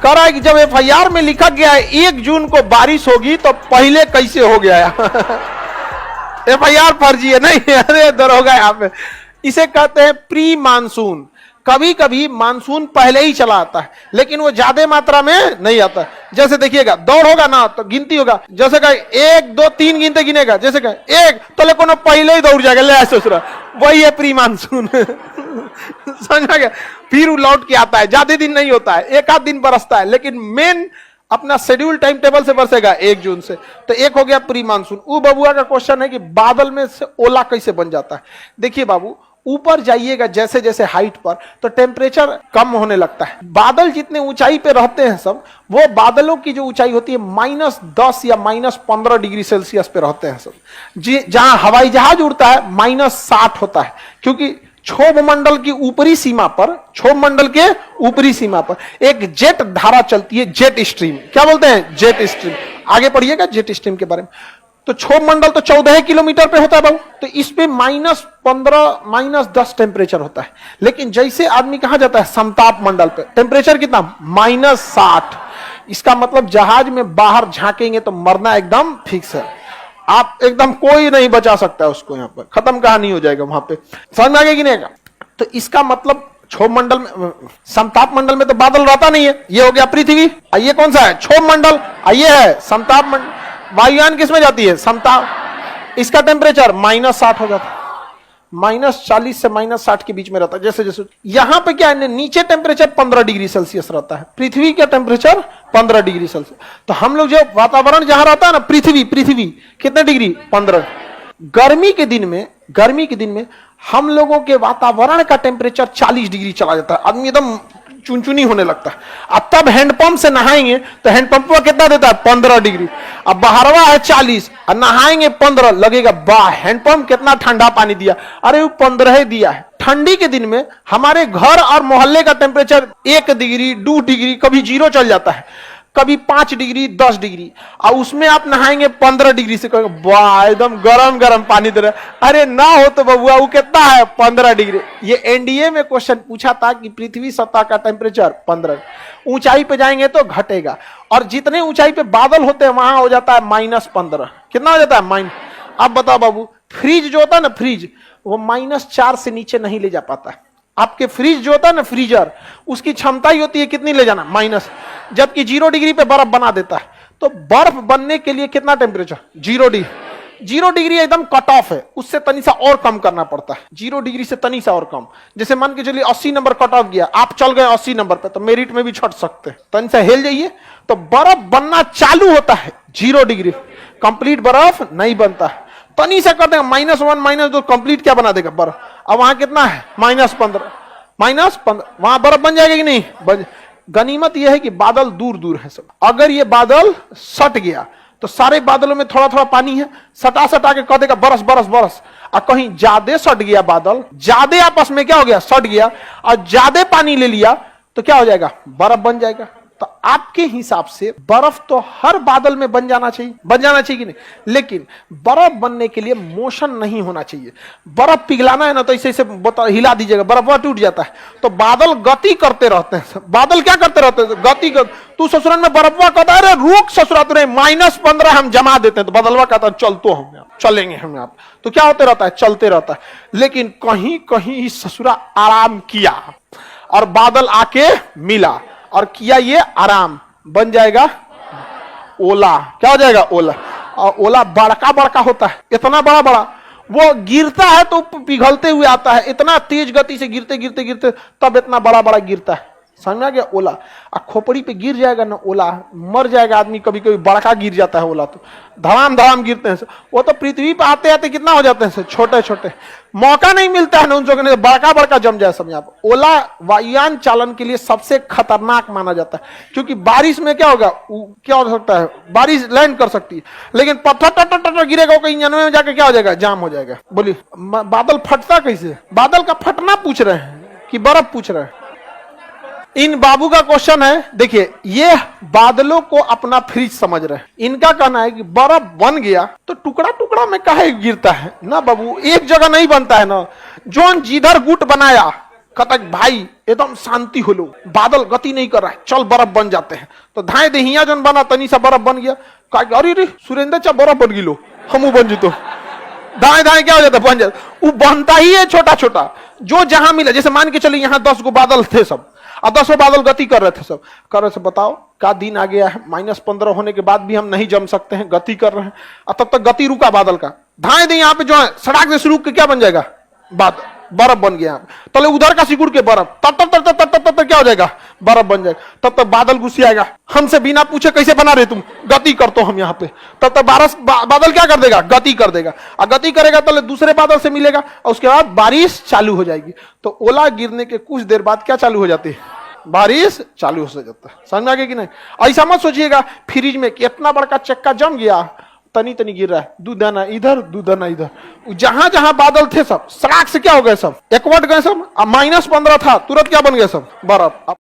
कह रहा है कि जब एफआईआर में लिखा गया है 1 जून को बारिश होगी तो पहले कैसे हो गया एफआईआर फर्जी है। नहीं, अरे दरोगा यहाँ पे इसे कहते हैं प्री मानसून। कभी कभी मानसून पहले ही चला आता है, लेकिन वो ज्यादा मात्रा में नहीं आता। जैसे देखिएगा, दौड़ होगा ना तो गिनती होगा, जैसे कहे 1 2 3 गिनते गिनेगा, जैसे कहे 1 तो ले कोनो पहले ही दौड़ जाएगा, ले ऐसे सोच रहा, वही है प्री मानसून समझ आ गया। फिर वो लौट के आता है, ज्यादा दिन नहीं होता है, 1 आध दिन बरसता है, लेकिन मेन अपना शेड्यूल टाइम टेबल से बरसेगा 1 जून से। तो एक हो गया प्री मानसून। वो बबुआ का क्वेश्चन है कि बादल में से ओला कैसे बन जाता है। देखिए बाबू, ऊपर जाइएगा जैसे जैसे हाइट पर तो टेम्परेचर कम होने लगता है। बादल जितने ऊंचाई पे रहते हैं सब, वो बादलों की जो ऊंचाई होती है -10 या -15 डिग्री सेल्सियस पे रहते हैं सब। जहां हवाई जहाज उड़ता है -60 होता है, क्योंकि क्षोभ मंडल की ऊपरी सीमा पर, क्षोभ मंडल के ऊपरी सीमा पर एक जेट धारा चलती है, जेट स्ट्रीम। क्या बोलते हैं? Jet stream. आगे पढ़िएगा जेट स्ट्रीम के बारे में। तो क्षोभ मंडल तो 14 किलोमीटर पे होता है बाबू, तो इस पे -15 -10 टेम्परेचर होता है। लेकिन जैसे आदमी कहां जाता है समताप मंडल पे, टेम्परेचर कितना? -60। इसका मतलब जहाज में बाहर झांकेंगे तो मरना एकदम फिक्स है। आप एकदम कोई नहीं बचा सकता है उसको, यहां पर खत्म कहानी हो जाएगा वहां पे। समझ में आ गया कि नहीं? तो इसका मतलब क्षोभ मंडल में, समताप मंडल में तो बादल रहता नहीं है। ये हो गया पृथ्वी, ये कौन सा है? क्षोभ मंडल। ये है समताप मंडल। वायुयान किसमें जाती है? समताप। इसका टेम्परेचर -60 हो जाता है, -40 से -60 के बीच में रहता है। जैसे जैसे यहां पे क्या है, नीचे टेम्परेचर 15 डिग्री सेल्सियस रहता है, पृथ्वी का टेम्परेचर 15 डिग्री सेल्सियस। तो हम लोग जो वातावरण जहां रहता है ना, पृथ्वी कितने डिग्री? 15। गर्मी के दिन में हम लोगों के वातावरण का टेम्परेचर 40 डिग्री चला जाता है, आदमी एकदम चुनचुनी होने लगता है। अब तब हैंडपंप से नहाएंगे तो हैंडपंप में कितना देता है? 15 डिग्री। अब बाहरवा है 40 और नहाएंगे 15, लगेगा वाह हैंडपंप कितना ठंडा पानी दिया। अरे वो 15 ही दिया है। ठंडी के दिन में हमारे घर और मोहल्ले का टेम्परेचर 1 डिग्री 2 डिग्री, कभी 0 चल जाता है, कभी 5 डिग्री 10 डिग्री, और उसमें आप नहाएंगे 15 डिग्री से, कहेंगे वाह एकदम गरम गरम पानी दे रहा। अरे ना हो तो बबुआ वो कितना है? 15 डिग्री। ये एनडीए में क्वेश्चन पूछा था कि पृथ्वी सतह का टेम्परेचर 15, ऊंचाई पे जाएंगे तो घटेगा, और जितने ऊंचाई पे बादल होते हैं वहां हो जाता है -15। कितना हो जाता है? अब बताओ बाबू, फ्रिज जो होता है ना, फ्रिज वो -4 से नीचे नहीं ले जा पाता है। आपके फ्रिज जो होता है ना, फ्रीजर, उसकी क्षमता ही होती है कितनी ले जाना? -, जबकि 0 डिग्री पे बर्फ बना देता है। तो बर्फ बनने के लिए कितना टेम्परेचर? 0 डिग्री। 0 डिग्री एकदम कट ऑफ है, उससे तनी सा और कम करना पड़ता है। 0 डिग्री से तनी सा और कम। जैसे मान के चलिए 80 नंबर कट ऑफ गया, आप चल गए 80 नंबर पे, तो मेरिट में भी छट सकते हैं, तनी सा हिल जाइए तो बर्फ बनना चालू होता है 0 डिग्री। कंप्लीट बर्फ नहीं बनता है, तनी से कर देगा -1 -2, कंप्लीट क्या बना देगा? बर्फ। अब वहां कितना है? -15 वहां बर्फ बन जाएगा कि नहीं? गनीमत यह है कि बादल दूर दूर है सब। अगर ये बादल सट गया तो सारे बादलों में थोड़ा थोड़ा पानी है, सटा सटा के कह देगा बरस बरस बरस। और कहीं ज्यादा सट गया बादल, ज्यादा आपस में क्या हो गया? सट गया, और ज्यादा पानी ले लिया तो क्या हो जाएगा? बर्फ बन जाएगा। तो आपके हिसाब से बर्फ तो हर बादल में बन जाना चाहिए कि नहीं? लेकिन बर्फ बनने के लिए मोशन नहीं होना चाहिए। बर्फ पिघलाना है ना तो ऐसे हिला दीजिएगा, बर्फ टूट जाता है। तो बादल गति करते रहते हैं। बादल क्या करते रहते हैं? गति कर। तू ससुराल में बर्फवा कहता है रुक ससुरा तुरे -15 हम जमा देते हैं, तो बदलवा कहता है चल तो हम चलेंगे हम आप। तो क्या होते रहता है? चलते रहता है। लेकिन कहीं कहीं ससुरा आराम किया और बादल आके मिला और किया ये आराम, बन जाएगा ओला। क्या हो जाएगा? ओला। और ओला बड़का बड़का होता है, इतना बड़ा बड़ा, वो गिरता है तो पिघलते हुए आता है, इतना तेज गति से गिरते गिरते गिरते तब इतना बड़ा बड़ा गिरता है। समझ में आ गया? ओला। और खोपड़ी पे गिर जाएगा ना ओला, मर जाएगा आदमी। कभी कभी बड़का गिर जाता है ओला, तो धड़ाम धड़ाम गिरते हैं। वो तो पृथ्वी पे आते आते कितना हो जाते हैं? छोटे छोटे, मौका नहीं मिलता है ना उन लोगों ने बड़का बड़का जम जाए सब। यहाँ पर ओला वायुयान चालन के लिए सबसे खतरनाक माना जाता है, क्योंकि बारिश में क्या होगा? क्या हो सकता है? बारिश लैंड कर सकती है, लेकिन पत्थर टट टट गिरेगा कहीं इंजन में जाकर क्या हो जाएगा? जाम हो जाएगा। बोलिए बादल फटता कैसे? बादल का फटना पूछ रहे हैं कि बर्फ पूछ रहे हैं? इन बाबू का क्वेश्चन है, देखिए ये बादलों को अपना फ्रिज समझ रहे हैं। इनका कहना है कि बर्फ बन गया तो टुकड़ा टुकड़ा में काहे गिरता है ना बाबू, एक जगह नहीं बनता है ना। जोन जिधर गुट बनाया कहता है, भाई एकदम शांति हो लो, बादल गति नहीं कर रहा है, चल बर्फ बन जाते हैं। तो धाए दहिया जन बना तनी सा बर्फ बन गया। कहा अरे रे सुरेंद्र चा बर्फ बन गिलो, हम बन जीतो। दाएं दाएं क्या हो जाता है, बन जाता। वो बनता ही है छोटा छोटा, जो जहां मिला। जैसे मान के चलिए यहाँ 10 गो बादल थे सब, और 10 बादल गति कर रहे थे सब, कर रहे थे। बताओ का दिन आ गया है, -15 होने के बाद भी हम नहीं जम सकते हैं, गति कर रहे हैं, और तब तक गति रुका बादल का। धाए दे यहाँ पे जो है सड़क से शुरू के क्या बन जाएगा, बादल, बर्फ बन गया। तले उधर का सिकुड़ के बर्फ, तब तब तब तब तब तब क्या हो जाएगा, बर्फ बन जाएगा। तब तक बादल गुस्सी आएगा, हमसे बिना पूछे कैसे बना रहे तुम, गति कर तो हम यहाँ पे। तब तक बादल क्या कर देगा, गति कर देगा। और गति करेगा तो दूसरे बादल से मिलेगा, और उसके बाद बारिश चालू हो जाएगी। तो ओला गिरने के कुछ देर बाद क्या चालू हो जाती है, बारिश चालू हो जाता है। समझ में आ गया कि नहीं? ऐसा मत सोचिएगा फ्रिज में कितना बड़का चक्का जम गया, तनी तनी गिर रहा है, दू दाना इधर दू दाना इधर। जहां जहां बादल थे सब सड़क से क्या हो गए, सब एकवट गए सब। -15 था, तुरंत क्या बन गए सब, बर्फ।